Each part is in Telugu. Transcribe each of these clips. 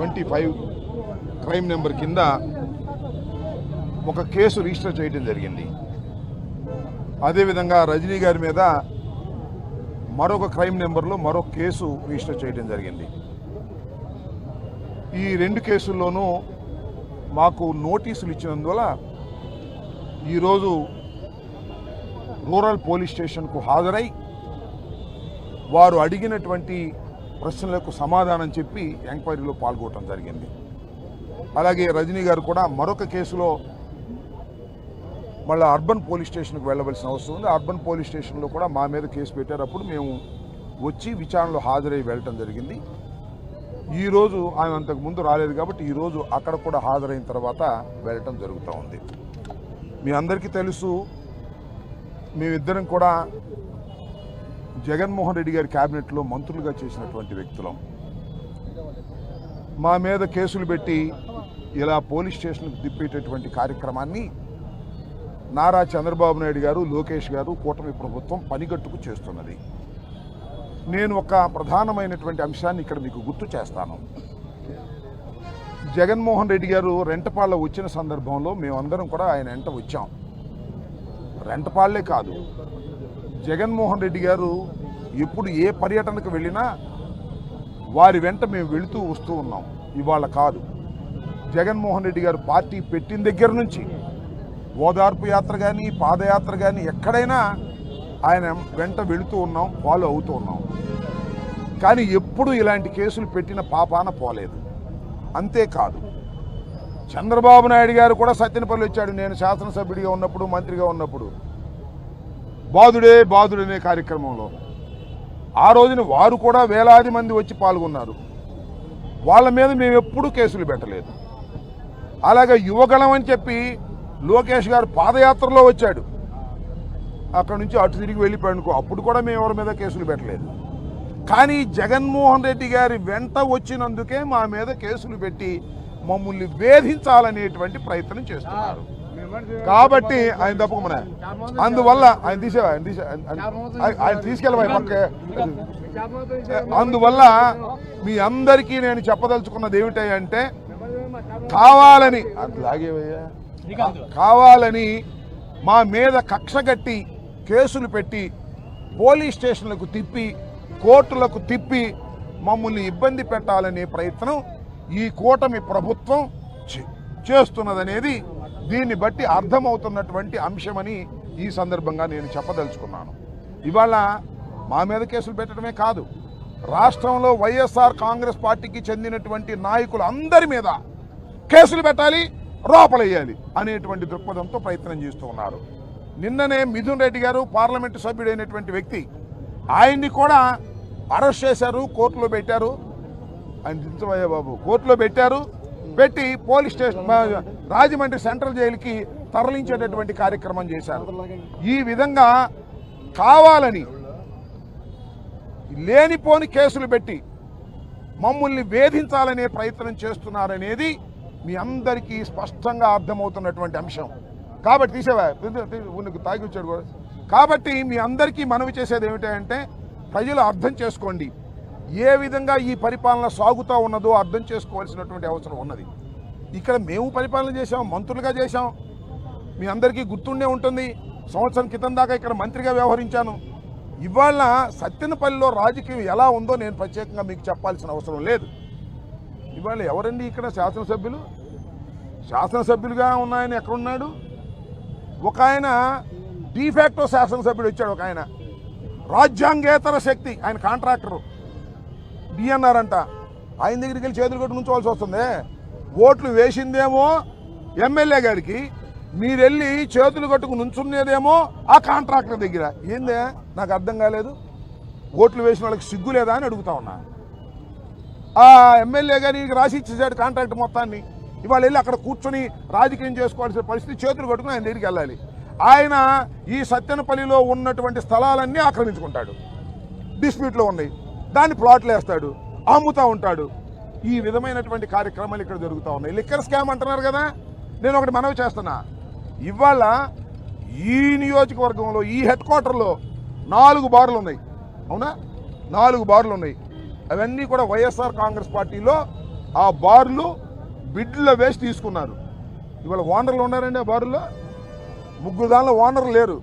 25 క్రైమ్ నెంబర్ కింద ఒక కేసు రిజిస్టర్ చేయడం జరిగింది. అదేవిధంగా రజనీ గారి మీద మరొక క్రైమ్ నెంబర్లో మరొక కేసు రిజిస్టర్ చేయడం జరిగింది. ఈ రెండు కేసుల్లోనూ మాకు నోటీసులు ఇచ్చినందువల్ల ఈరోజు రూరల్ పోలీస్ స్టేషన్కు హాజరై వారు అడిగినటువంటి ప్రశ్నలకు సమాధానం చెప్పి ఎంక్వైరీలో పాల్గొనడం జరిగింది. అలాగే రజనీ గారు కూడా మరొక కేసులో మళ్ళీ అర్బన్ పోలీస్ స్టేషన్కి వెళ్ళవలసిన అవసరం ఉంది. అర్బన్ పోలీస్ స్టేషన్లో కూడా మా మీద కేసు పెట్టేటప్పుడు మేము వచ్చి విచారణలో హాజరై వెళ్ళటం జరిగింది. ఈరోజు ఆయన అంతకుముందు రాలేదు కాబట్టి ఈరోజు అక్కడ కూడా హాజరైన తర్వాత వెళ్ళటం జరుగుతూ ఉంది. మీ అందరికీ తెలుసు, మేమిద్దరం కూడా జగన్మోహన్ రెడ్డి గారి క్యాబినెట్లో మంత్రులుగా చేసినటువంటి వ్యక్తులం. మా మీద కేసులు పెట్టి ఇలా పోలీస్ స్టేషన్కి తిప్పేటటువంటి కార్యక్రమాన్ని నారా చంద్రబాబు నాయుడు గారు, లోకేష్ గారు, కూటమి ప్రభుత్వం పనిగట్టుకు చేస్తున్నది. నేను ఒక ప్రధానమైనటువంటి అంశాన్ని ఇక్కడ మీకు గుర్తు చేస్తాను. జగన్మోహన్ రెడ్డి గారు రెంటపాళ్ళ వచ్చిన సందర్భంలో మేమందరం కూడా ఆయన వెంట వచ్చాం. రెంటపాళ్లే కాదు, జగన్మోహన్ రెడ్డి గారు ఎప్పుడు ఏ పర్యటనకు వెళ్ళినా వారి వెంట మేము వెళుతూ వస్తూ ఉన్నాం. ఇవాళ కాదు, జగన్మోహన్ రెడ్డి గారు పార్టీ పెట్టిన దగ్గర నుంచి ఓదార్పు యాత్ర కానీ పాదయాత్ర కానీ ఎక్కడైనా ఆయన వెంట వెళుతూ ఉన్నాం, ఫాలో అవుతూ ఉన్నాం. కానీ ఎప్పుడు ఇలాంటి కేసులు పెట్టిన పాపాన పోలేదు. అంతేకాదు, చంద్రబాబు నాయుడు గారు కూడా సత్యనపల్లి వచ్చాడు. నేను శాసనసభ్యుడిగా ఉన్నప్పుడు, మంత్రిగా ఉన్నప్పుడు బాదుడే బాదుడనే కార్యక్రమంలో ఆ రోజున వారు కూడా వేలాది మంది వచ్చి పాల్గొన్నారు. వాళ్ళ మీద మేము ఎప్పుడూ కేసులు పెట్టలేదు. అలాగే యువగళం అని చెప్పి లోకేష్ గారు పాదయాత్రలో వచ్చాడు, అక్కడ నుంచి అటు తిరిగి వెళ్ళిపోయాడుకో, అప్పుడు కూడా మేము ఎవరి మీద కేసులు పెట్టలేదు. కానీ జగన్మోహన్ రెడ్డి గారి వెంట వచ్చినందుకే మా మీద కేసులు పెట్టి మమ్మల్ని వేధించాలనేటువంటి ప్రయత్నం చేస్తున్నారు. కాబట్టి ఆయన తప్పకుండా అందువల్ల ఆయన తీసుకెళ్ళబోయే పక్క. అందువల్ల మీ అందరికీ నేను చెప్పదలుచుకున్నది ఏమిటంటే, కావాలని మా మీద కక్షగట్టి కేసులు పెట్టి పోలీస్ స్టేషన్లకు తిప్పి కోర్టులకు తిప్పి మమ్మల్ని ఇబ్బంది పెట్టాలనే ప్రయత్నం ఈ కూటమి ప్రభుత్వం చేస్తున్నదనేది దీన్ని బట్టి అర్థమవుతున్నటువంటి అంశమని ఈ సందర్భంగా నేను చెప్పదలుచుకున్నాను. ఇవాళ మా మీద కేసులు పెట్టడమే కాదు, రాష్ట్రంలో వైఎస్ఆర్ కాంగ్రెస్ పార్టీకి చెందినటువంటి నాయకులు అందరి మీద కేసులు పెట్టాలి, లోపలేయాలి అనేటువంటి దృక్పథంతో ప్రయత్నం చేస్తూ ఉన్నారు. నిన్ననే మిథున్ రెడ్డి గారు పార్లమెంటు సభ్యుడైనటువంటి వ్యక్తి, ఆయన్ని కూడా అరెస్ట్ చేశారు, కోర్టులో పెట్టారు. ఆయన దించవయ్యా బాబు, కోర్టులో పెట్టి పోలీస్ స్టేషన్ రాజమండ్రి సెంట్రల్ జైలుకి తరలించేటటువంటి కార్యక్రమం చేశారు. ఈ విధంగా కావాలని లేనిపోని కేసులు పెట్టి మమ్మల్ని వేధించాలనే ప్రయత్నం చేస్తున్నారనేది మీ అందరికీ స్పష్టంగా అర్థమవుతున్నటువంటి అంశం. కాబట్టి తీసేవా తాగి వచ్చాడు కూడా. కాబట్టి మీ అందరికీ మనవి చేసేది ఏమిటంటే, ప్రజలు అర్థం చేసుకోండి, ఏ విధంగా ఈ పరిపాలన సాగుతూ ఉన్నదో అర్థం చేసుకోవాల్సినటువంటి అవసరం ఉన్నది. ఇక్కడ మేము పరిపాలన చేశాం, మంత్రులుగా చేశాం, మీ అందరికీ గుర్తుండే ఉంటుంది. సంవత్సరం క్రితం దాకా ఇక్కడ మంత్రిగా వ్యవహరించాను. ఇవాళ సత్తెనపల్లిలో రాజకీయం ఎలా ఉందో నేను ప్రత్యేకంగా మీకు చెప్పాల్సిన అవసరం లేదు. ఇవాళ ఎవరండి ఇక్కడ శాసనసభ్యులుగా ఉన్నాయని ఎక్కడున్నాడు? ఒక ఆయన డిఫాక్టో శాసనసభ్యుడు వచ్చాడు, ఒక ఆయన రాజ్యాంగేతర శక్తి, ఆయన కాంట్రాక్టరు డిఎన్ఆర్ అంట. ఆయన దగ్గరికి వెళ్ళి చేతులు కొట్టు నుంచోవాల్సి వస్తుంది. ఓట్లు వేసిందేమో ఎమ్మెల్యే గారికి, మీరెళ్ళి చేతులు కట్టుకు నుంచున్నదేమో ఆ కాంట్రాక్టర్ దగ్గర. ఏందే నాకు అర్థం కాలేదు. ఓట్లు వేసిన వాళ్ళకి సిగ్గు లేదా అని అడుగుతా ఉన్నా. ఆ ఎమ్మెల్యే గారికి రాసి ఇచ్చేసాడు కాంట్రాక్ట్ మొత్తాన్ని. ఇవాళ వెళ్ళి అక్కడ కూర్చొని రాజకీయం చేసుకోవాల్సిన పరిస్థితి, చేతులు కట్టుకుని ఆయన దగ్గరికి వెళ్ళాలి. ఆయన ఈ సత్తెనపల్లిలో ఉన్నటువంటి స్థలాలన్నీ ఆక్రమించుకుంటాడు, డిస్ప్యూట్లో ఉన్నాయి, దాన్ని ప్లాట్లు వేస్తాడు, అమ్ముతూ ఉంటాడు. ఈ విధమైనటువంటి కార్యక్రమాలు ఇక్కడ జరుగుతూ ఉన్నాయి. లిక్కర్ స్కామ్ అంటున్నారు కదా. నేను ఒకటి మనవి చేస్తున్నా, ఇవాళ ఈ నియోజకవర్గంలో ఈ హెడ్ క్వార్టర్లో 4 బార్లు ఉన్నాయి. అవునా, 4 బార్లు ఉన్నాయి. అవన్నీ కూడా వైఎస్ఆర్ కాంగ్రెస్ పార్టీలో ఆ బార్లు బిడ్లో వేసి తీసుకున్నారు. ఇవాళ ఓనర్లు ఉన్నారండి ఆ బారుల్లో, 3 దానిలో ఓనర్లు లేరు.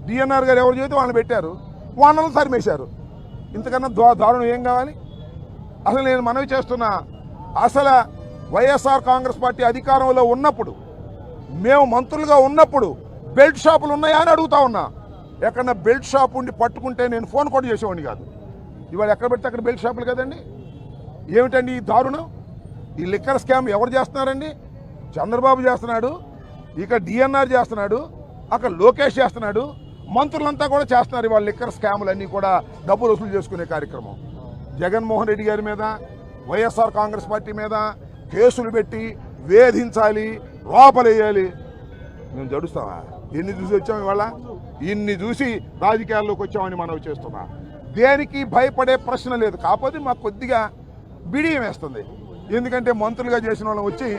డిఎన్ఆర్ గారు ఎవరు చేస్తే వాళ్ళని పెట్టారు, ఓనర్లు తరిమేశారు. ఇంతకన్నా దారుణం ఏం కావాలి? అసలు నేను మనవి చేస్తున్నా, అసలు వైఎస్ఆర్ కాంగ్రెస్ పార్టీ అధికారంలో ఉన్నప్పుడు, మేము మంత్రులుగా ఉన్నప్పుడు బెల్ట్ షాపులు ఉన్నాయా అని అడుగుతా ఉన్నా. ఎక్కడన్నా బెల్ట్ షాప్ ఉండి పట్టుకుంటే నేను ఫోన్ కూడా చేసేవాడిని కాదు. ఇవాళ ఎక్కడ పెడితే అక్కడ బెల్ట్ షాపులు కదండి. ఏమిటండి ఈ దారుణం? ఈ లిక్కర్ స్కామ్ ఎవరు చేస్తున్నారండి? చంద్రబాబు చేస్తున్నాడు, ఇక డిఎన్ఆర్ చేస్తున్నాడు, అక్కడ లోకేష్ చేస్తున్నాడు, మంత్రులంతా కూడా చేస్తున్నారు. ఇవాళ లిక్కర్ స్కాములన్నీ కూడా డబ్బులు వసూలు చేసుకునే కార్యక్రమం. జగన్మోహన్ రెడ్డి గారి మీద, వైఎస్ఆర్ కాంగ్రెస్ పార్టీ మీద కేసులు పెట్టి వేధించాలి, లోపలేయాలి. మేము జడుస్తామా? ఎన్ని చూసి వచ్చాము ఇవాళ? ఇన్ని చూసి రాజకీయాల్లోకి వచ్చామని మనం చేస్తున్నా. దేనికి భయపడే ప్రశ్న లేదు. కాకపోతే మాకు కొద్దిగా బిడియం వేస్తుంది. ఎందుకంటే మంత్రులుగా చేసిన వాళ్ళని వచ్చి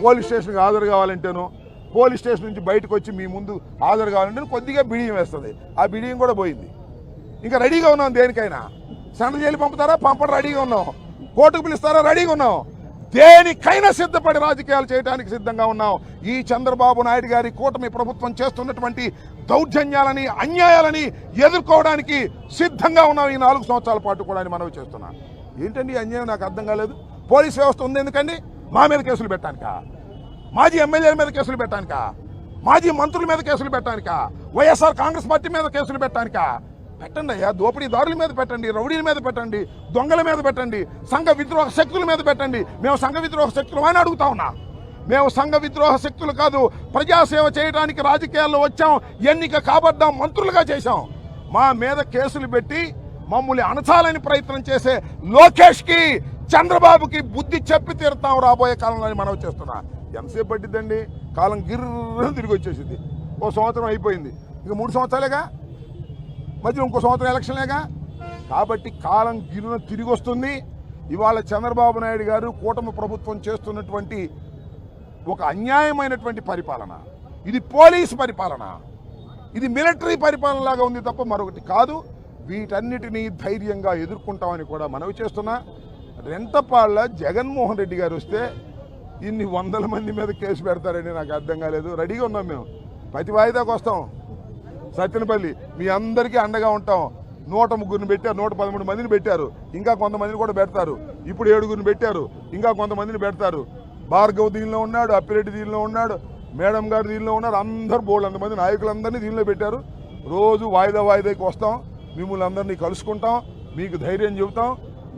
పోలీస్ స్టేషన్కి హాజరు కావాలంటేనో, పోలీస్ స్టేషన్ నుంచి బయటకు వచ్చి మీ ముందు హాజరు కావాలంటే కొద్దిగా బిడియం వేస్తుంది. ఆ బిడియం కూడా పోయింది. ఇంకా రెడీగా ఉన్నాం దేనికైనా. సెంట్రల్ జైలు పంపుతారా? పంపడం రెడీగా ఉన్నాం. కోర్టుకు పిలుస్తారా? రెడీగా ఉన్నాం. దేనికైనా సిద్ధపడి రాజకీయాలు చేయడానికి సిద్ధంగా ఉన్నాం. ఈ చంద్రబాబు నాయుడు గారి కూటమి ప్రభుత్వం చేస్తున్నటువంటి దౌర్జన్యాలని, అన్యాయాలని ఎదుర్కోవడానికి సిద్ధంగా ఉన్నాం ఈ 4 సంవత్సరాల పాటు కూడా అని మనవి చేస్తున్నాం. ఏంటండి అన్యాయం? నాకు అర్థం కాలేదు. పోలీస్ వ్యవస్థ ఉంది ఎందుకండి? మా మీద కేసులు పెట్టడానికా? మాజీ ఎమ్మెల్యేల మీద కేసులు పెట్టడానికా? మాజీ మంత్రుల మీద కేసులు పెట్టడానికా? వైఎస్ఆర్ కాంగ్రెస్ పార్టీ మీద కేసులు పెట్టడానికా? పెట్టండి అయ్యా. దోపిడీదారుల మీద పెట్టండి, రౌడీల మీద పెట్టండి, దొంగల మీద పెట్టండి, సంఘ విద్రోహ శక్తుల మీద పెట్టండి. మేము సంఘ విద్రోహ శక్తులు అని అడుగుతా ఉన్నా. మేము సంఘ విద్రోహ శక్తులు కాదు, ప్రజాసేవ చేయడానికి రాజకీయాల్లో వచ్చాం, ఎన్నిక కాబడ్డాం, మంత్రులుగా చేశాం. మా మీద కేసులు పెట్టి మమ్మల్ని అణచాలని ప్రయత్నం చేసే లోకేష్కి, చంద్రబాబుకి బుద్ధి చెప్పి తీరుతాం రాబోయే కాలంలో మనం చేస్తున్నా. ఎంతసేపు పట్టిద్దండి? కాలం గిర్రని తిరిగి వచ్చేసింది. 1 సంవత్సరం అయిపోయింది, ఇక 3 సంవత్సరాలేగా, మధ్య ఇంకో సంవత్సరం ఎలక్షన్లేగా. కాబట్టి కాలం గిర్రన తిరిగి వస్తుంది. ఇవాళ చంద్రబాబు నాయుడు గారు కూటమి ప్రభుత్వం చేస్తున్నటువంటి ఒక అన్యాయమైనటువంటి పరిపాలన, ఇది పోలీసు పరిపాలన, ఇది మిలిటరీ పరిపాలన లాగా ఉంది తప్ప మరొకటి కాదు. వీటన్నిటినీ ధైర్యంగా ఎదుర్కొంటామని కూడా మనవి చేస్తున్నా. రెంటపాళ్ళ జగన్మోహన్ రెడ్డి గారు వస్తే ఇన్ని 100 మంది మీద కేసు పెడతారని నాకు అర్థం కాలేదు. రెడీగా ఉన్నాం మేము, ప్రతి వాయిదాకు వస్తాం. సత్యనపల్లి మీ అందరికీ అండగా ఉంటాం. 103 పెట్టారు, 113 మందిని పెట్టారు, ఇంకా కొంతమందిని కూడా పెడతారు. ఇప్పుడు 7 పెట్టారు, ఇంకా కొంతమందిని పెడతారు. భార్గవ్ దీనిలో ఉన్నాడు, అప్పిరెడ్డి దీనిలో ఉన్నాడు, మేడం గారు దీనిలో ఉన్నారు. అందరు బోర్డు అంతమంది నాయకులందరినీ దీనిలో పెట్టారు. రోజు వాయిదాకి వస్తాం, మిమ్మల్ని అందరినీ కలుసుకుంటాం, మీకు ధైర్యం చెబుతాం.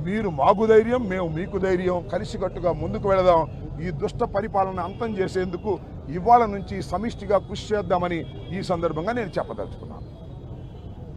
మీరు మాకు ధైర్యం, మేము మీకు ధైర్యం. కలిసికట్టుగా ముందుకు వెళదాం. ఈ దుష్ట పరిపాలన అంతం చేసేందుకు ఇవాళ నుంచి సమిష్టిగా కృషి చేద్దామని ఈ సందర్భంగా నేను చెప్పదలుచుకున్నాను.